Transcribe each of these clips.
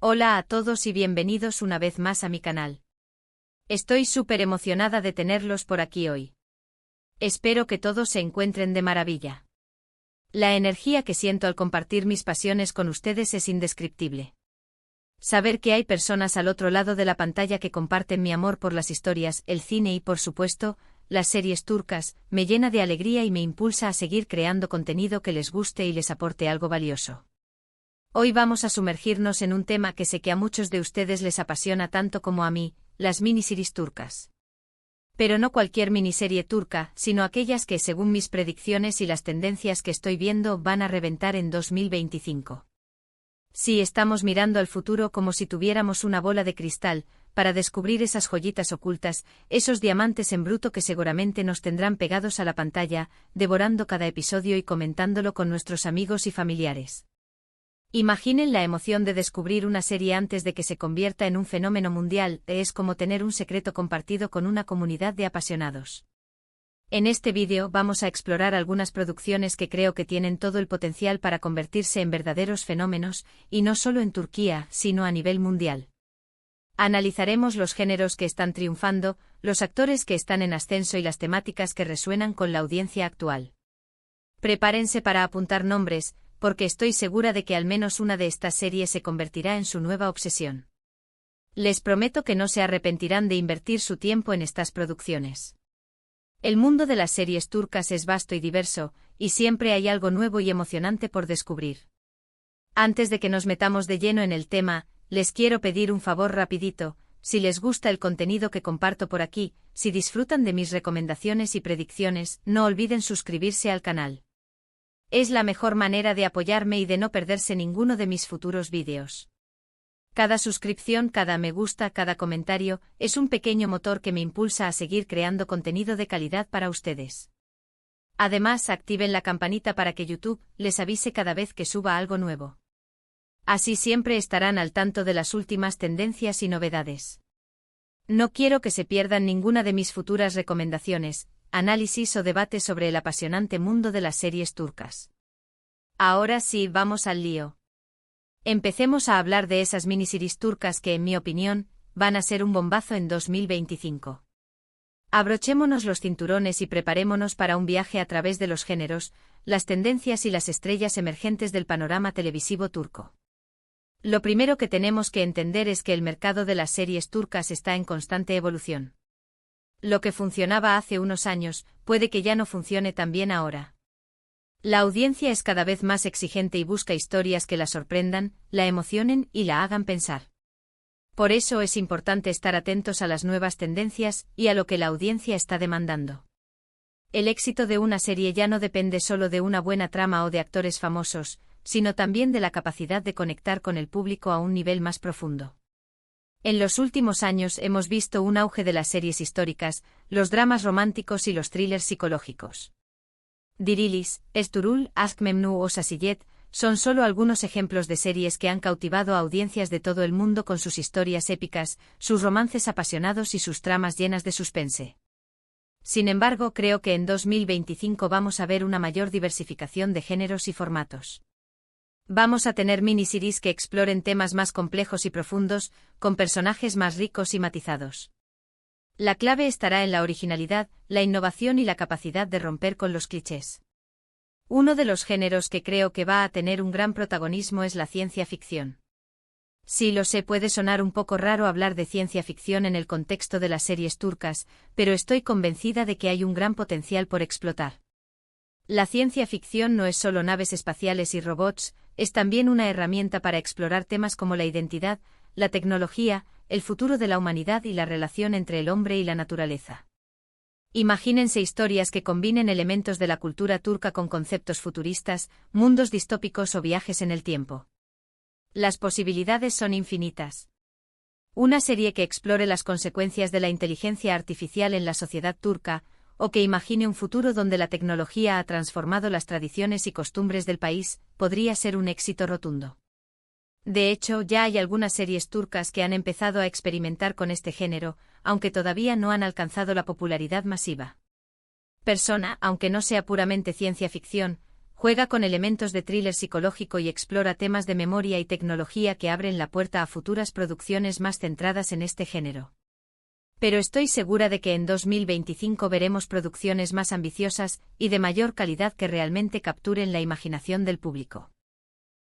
Hola a todos y bienvenidos una vez más a mi canal. Estoy súper emocionada de tenerlos por aquí hoy. Espero que todos se encuentren de maravilla. La energía que siento al compartir mis pasiones con ustedes es indescriptible. Saber que hay personas al otro lado de la pantalla que comparten mi amor por las historias, el cine y, por supuesto, las series turcas, me llena de alegría y me impulsa a seguir creando contenido que les guste y les aporte algo valioso. Hoy vamos a sumergirnos en un tema que sé que a muchos de ustedes les apasiona tanto como a mí, las miniseries turcas. Pero no cualquier miniserie turca, sino aquellas que, según mis predicciones y las tendencias que estoy viendo, van a reventar en 2025. Sí, estamos mirando al futuro como si tuviéramos una bola de cristal, para descubrir esas joyitas ocultas, esos diamantes en bruto que seguramente nos tendrán pegados a la pantalla, devorando cada episodio y comentándolo con nuestros amigos y familiares. Imaginen la emoción de descubrir una serie antes de que se convierta en un fenómeno mundial, es como tener un secreto compartido con una comunidad de apasionados. En este vídeo vamos a explorar algunas producciones que creo que tienen todo el potencial para convertirse en verdaderos fenómenos, y no solo en Turquía, sino a nivel mundial. Analizaremos los géneros que están triunfando, los actores que están en ascenso y las temáticas que resuenan con la audiencia actual. Prepárense para apuntar nombres, porque estoy segura de que al menos una de estas series se convertirá en su nueva obsesión. Les prometo que no se arrepentirán de invertir su tiempo en estas producciones. El mundo de las series turcas es vasto y diverso, y siempre hay algo nuevo y emocionante por descubrir. Antes de que nos metamos de lleno en el tema, les quiero pedir un favor rapidito: si les gusta el contenido que comparto por aquí, si disfrutan de mis recomendaciones y predicciones, no olviden suscribirse al canal. Es la mejor manera de apoyarme y de no perderse ninguno de mis futuros vídeos. Cada suscripción, cada me gusta, cada comentario, es un pequeño motor que me impulsa a seguir creando contenido de calidad para ustedes. Además, activen la campanita para que YouTube les avise cada vez que suba algo nuevo. Así siempre estarán al tanto de las últimas tendencias y novedades. No quiero que se pierdan ninguna de mis futuras recomendaciones, análisis o debates sobre el apasionante mundo de las series turcas. Ahora sí, vamos al lío. Empecemos a hablar de esas miniseries turcas que, en mi opinión, van a ser un bombazo en 2025. Abrochémonos los cinturones y preparémonos para un viaje a través de los géneros, las tendencias y las estrellas emergentes del panorama televisivo turco. Lo primero que tenemos que entender es que el mercado de las series turcas está en constante evolución. Lo que funcionaba hace unos años, puede que ya no funcione tan bien ahora. La audiencia es cada vez más exigente y busca historias que la sorprendan, la emocionen y la hagan pensar. Por eso es importante estar atentos a las nuevas tendencias y a lo que la audiencia está demandando. El éxito de una serie ya no depende solo de una buena trama o de actores famosos, sino también de la capacidad de conectar con el público a un nivel más profundo. En los últimos años hemos visto un auge de las series históricas, los dramas románticos y los thrillers psicológicos. Dirilis, Ertuğrul, Aşk Memnu o Sasiyet son solo algunos ejemplos de series que han cautivado a audiencias de todo el mundo con sus historias épicas, sus romances apasionados y sus tramas llenas de suspense. Sin embargo, creo que en 2025 vamos a ver una mayor diversificación de géneros y formatos. Vamos a tener miniseries que exploren temas más complejos y profundos, con personajes más ricos y matizados. La clave estará en la originalidad, la innovación y la capacidad de romper con los clichés. Uno de los géneros que creo que va a tener un gran protagonismo es la ciencia ficción. Sí, lo sé, puede sonar un poco raro hablar de ciencia ficción en el contexto de las series turcas, pero estoy convencida de que hay un gran potencial por explotar. La ciencia ficción no es solo naves espaciales y robots, es también una herramienta para explorar temas como la identidad, la tecnología, el futuro de la humanidad y la relación entre el hombre y la naturaleza. Imagínense historias que combinen elementos de la cultura turca con conceptos futuristas, mundos distópicos o viajes en el tiempo. Las posibilidades son infinitas. Una serie que explore las consecuencias de la inteligencia artificial en la sociedad turca, o que imagine un futuro donde la tecnología ha transformado las tradiciones y costumbres del país, podría ser un éxito rotundo. De hecho, ya hay algunas series turcas que han empezado a experimentar con este género, aunque todavía no han alcanzado la popularidad masiva. Persona, aunque no sea puramente ciencia ficción, Juega con elementos de thriller psicológico y explora temas de memoria y tecnología que abren la puerta a futuras producciones más centradas en este género. Pero estoy segura de que en 2025 veremos producciones más ambiciosas y de mayor calidad que realmente capturen la imaginación del público.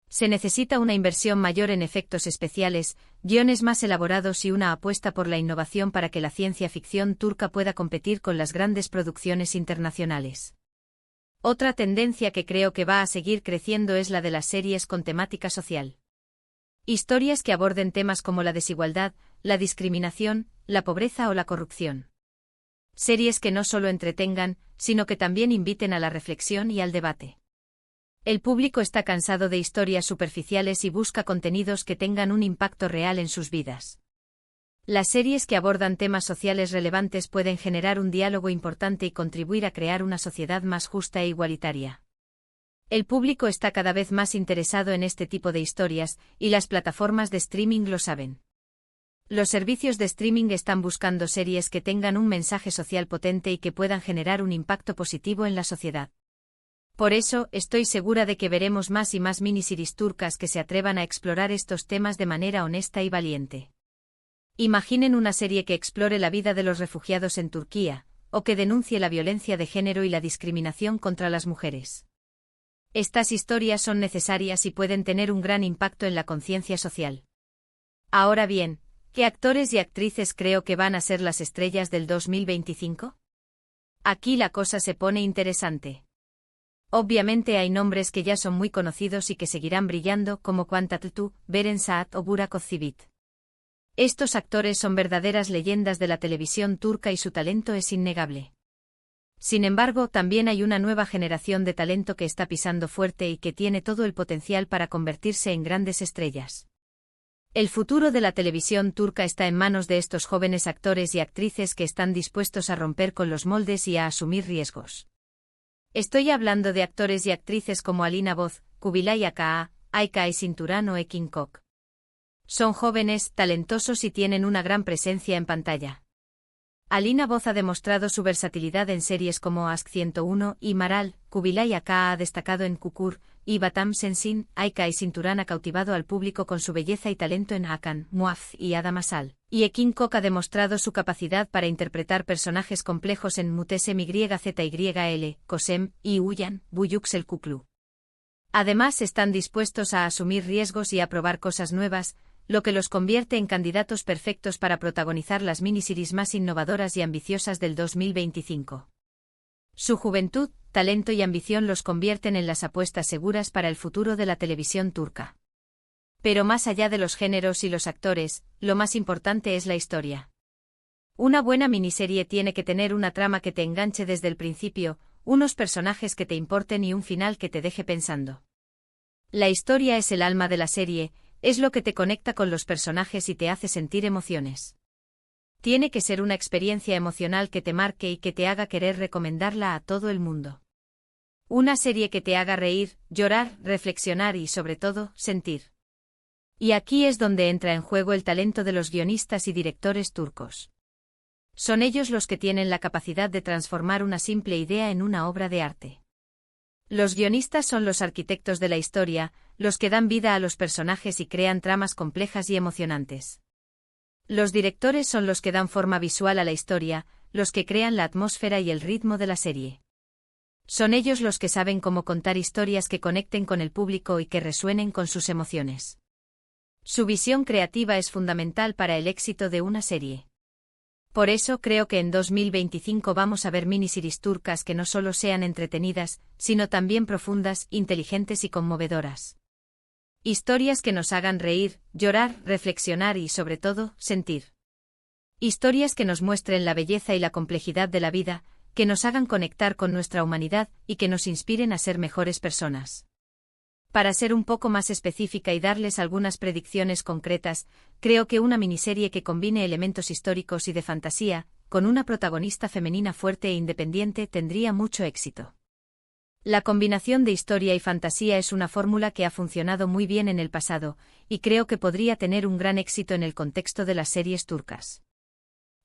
Se necesita una inversión mayor en efectos especiales, guiones más elaborados y una apuesta por la innovación para que la ciencia ficción turca pueda competir con las grandes producciones internacionales. Otra tendencia que creo que va a seguir creciendo es la de las series con temática social. Historias que aborden temas como la desigualdad, la discriminación, la pobreza o la corrupción. Series que no solo entretengan, sino que también inviten a la reflexión y al debate. El público está cansado de historias superficiales y busca contenidos que tengan un impacto real en sus vidas. Las series que abordan temas sociales relevantes pueden generar un diálogo importante y contribuir a crear una sociedad más justa e igualitaria. El público está cada vez más interesado en este tipo de historias, y las plataformas de streaming lo saben. Los servicios de streaming están buscando series que tengan un mensaje social potente y que puedan generar un impacto positivo en la sociedad. Por eso, estoy segura de que veremos más y más miniseries turcas que se atrevan a explorar estos temas de manera honesta y valiente. Imaginen una serie que explore la vida de los refugiados en Turquía, o que denuncie la violencia de género y la discriminación contra las mujeres. Estas historias son necesarias y pueden tener un gran impacto en la conciencia social. Ahora bien, ¿qué actores y actrices creo que van a ser las estrellas del 2025? Aquí la cosa se pone interesante. Obviamente hay nombres que ya son muy conocidos y que seguirán brillando como Kıvanç Tatlıtuğ, Beren Saat o Burak Özçivit. Estos actores son verdaderas leyendas de la televisión turca y su talento es innegable. Sin embargo, también hay una nueva generación de talento que está pisando fuerte y que tiene todo el potencial para convertirse en grandes estrellas. El futuro de la televisión turca está en manos de estos jóvenes actores y actrices que están dispuestos a romper con los moldes y a asumir riesgos. Estoy hablando de actores y actrices como Alina Boz, Kubilay Aka, Ayka Aysinturan o Ekin Koç. Son jóvenes, talentosos y tienen una gran presencia en pantalla. Alina Boz ha demostrado su versatilidad en series como Aşk 101 y Maral, Kubilay Aka ha destacado en Kukur, y Batam Sensin, Ayka Aysinturan ha cautivado al público con su belleza y talento en Hakan, Muaf y Ada Masal, y Ekin Koç ha demostrado su capacidad para interpretar personajes complejos en Mutesem YZYL, Kosem, y Uyan, Buyuksel Kuklu. Además están dispuestos a asumir riesgos y a probar cosas nuevas, lo que los convierte en candidatos perfectos para protagonizar las miniseries más innovadoras y ambiciosas del 2025. Su juventud, talento y ambición los convierten en las apuestas seguras para el futuro de la televisión turca. Pero más allá de los géneros y los actores, lo más importante es la historia. Una buena miniserie tiene que tener una trama que te enganche desde el principio, unos personajes que te importen y un final que te deje pensando. La historia es el alma de la serie, es lo que te conecta con los personajes y te hace sentir emociones. Tiene que ser una experiencia emocional que te marque y que te haga querer recomendarla a todo el mundo. Una serie que te haga reír, llorar, reflexionar y, sobre todo, sentir. Y aquí es donde entra en juego el talento de los guionistas y directores turcos. Son ellos los que tienen la capacidad de transformar una simple idea en una obra de arte. Los guionistas son los arquitectos de la historia, los que dan vida a los personajes y crean tramas complejas y emocionantes. Los directores son los que dan forma visual a la historia, los que crean la atmósfera y el ritmo de la serie. Son ellos los que saben cómo contar historias que conecten con el público y que resuenen con sus emociones. Su visión creativa es fundamental para el éxito de una serie. Por eso creo que en 2025 vamos a ver miniseries turcas que no solo sean entretenidas, sino también profundas, inteligentes y conmovedoras. Historias que nos hagan reír, llorar, reflexionar y, sobre todo, sentir. Historias que nos muestren la belleza y la complejidad de la vida, que nos hagan conectar con nuestra humanidad y que nos inspiren a ser mejores personas. Para ser un poco más específica y darles algunas predicciones concretas, creo que una miniserie que combine elementos históricos y de fantasía, con una protagonista femenina fuerte e independiente tendría mucho éxito. La combinación de historia y fantasía es una fórmula que ha funcionado muy bien en el pasado, y creo que podría tener un gran éxito en el contexto de las series turcas.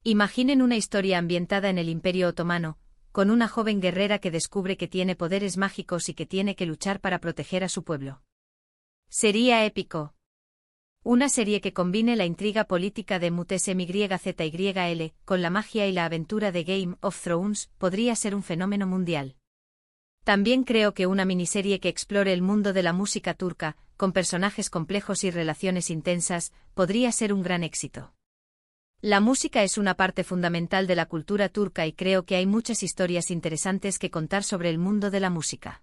Imaginen una historia ambientada en el Imperio Otomano, con una joven guerrera que descubre que tiene poderes mágicos y que tiene que luchar para proteger a su pueblo. Sería épico. Una serie que combine la intriga política de MyZYL con la magia y la aventura de Game of Thrones podría ser un fenómeno mundial. También creo que una miniserie que explore el mundo de la música turca, con personajes complejos y relaciones intensas, podría ser un gran éxito. La música es una parte fundamental de la cultura turca y creo que hay muchas historias interesantes que contar sobre el mundo de la música.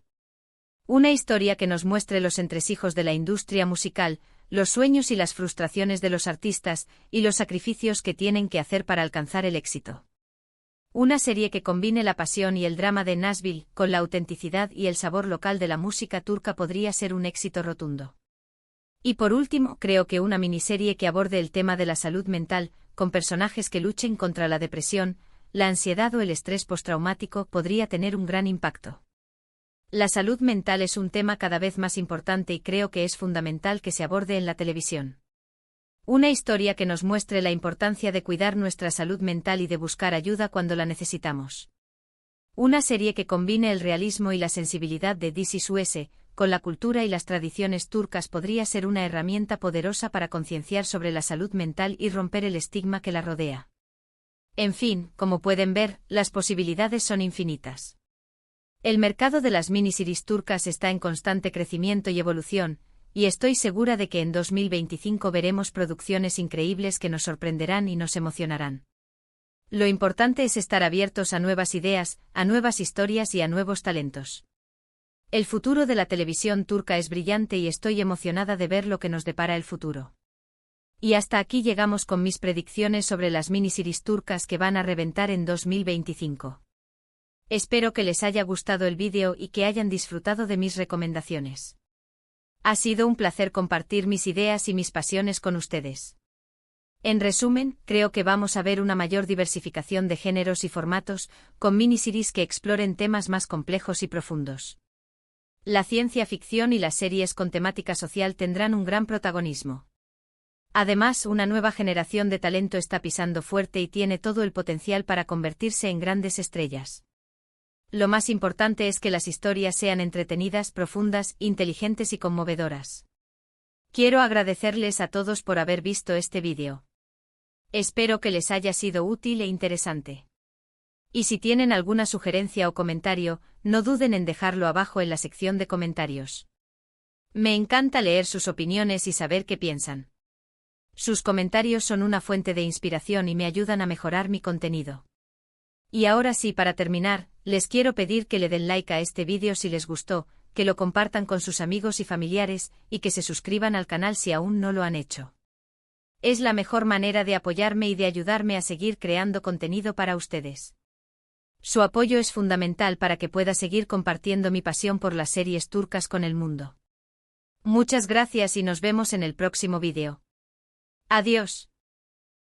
Una historia que nos muestre los entresijos de la industria musical, los sueños y las frustraciones de los artistas, y los sacrificios que tienen que hacer para alcanzar el éxito. Una serie que combine la pasión y el drama de Nashville con la autenticidad y el sabor local de la música turca podría ser un éxito rotundo. Y por último, creo que una miniserie que aborde el tema de la salud mental, con personajes que luchen contra la depresión, la ansiedad o el estrés postraumático podría tener un gran impacto. La salud mental es un tema cada vez más importante y creo que es fundamental que se aborde en la televisión. Una historia que nos muestre la importancia de cuidar nuestra salud mental y de buscar ayuda cuando la necesitamos. Una serie que combine el realismo y la sensibilidad de This Is Us con la cultura y las tradiciones turcas podría ser una herramienta poderosa para concienciar sobre la salud mental y romper el estigma que la rodea. En fin, como pueden ver, las posibilidades son infinitas. El mercado de las miniseries turcas está en constante crecimiento y evolución, y estoy segura de que en 2025 veremos producciones increíbles que nos sorprenderán y nos emocionarán. Lo importante es estar abiertos a nuevas ideas, a nuevas historias y a nuevos talentos. El futuro de la televisión turca es brillante y estoy emocionada de ver lo que nos depara el futuro. Y hasta aquí llegamos con mis predicciones sobre las miniseries turcas que van a reventar en 2025. Espero que les haya gustado el vídeo y que hayan disfrutado de mis recomendaciones. Ha sido un placer compartir mis ideas y mis pasiones con ustedes. En resumen, creo que vamos a ver una mayor diversificación de géneros y formatos, con miniseries que exploren temas más complejos y profundos. La ciencia ficción y las series con temática social tendrán un gran protagonismo. Además, una nueva generación de talento está pisando fuerte y tiene todo el potencial para convertirse en grandes estrellas. Lo más importante es que las historias sean entretenidas, profundas, inteligentes y conmovedoras. Quiero agradecerles a todos por haber visto este vídeo. Espero que les haya sido útil e interesante. Y si tienen alguna sugerencia o comentario, no duden en dejarlo abajo en la sección de comentarios. Me encanta leer sus opiniones y saber qué piensan. Sus comentarios son una fuente de inspiración y me ayudan a mejorar mi contenido. Y ahora sí, para terminar, les quiero pedir que le den like a este vídeo si les gustó, que lo compartan con sus amigos y familiares, y que se suscriban al canal si aún no lo han hecho. Es la mejor manera de apoyarme y de ayudarme a seguir creando contenido para ustedes. Su apoyo es fundamental para que pueda seguir compartiendo mi pasión por las series turcas con el mundo. Muchas gracias y nos vemos en el próximo vídeo. Adiós.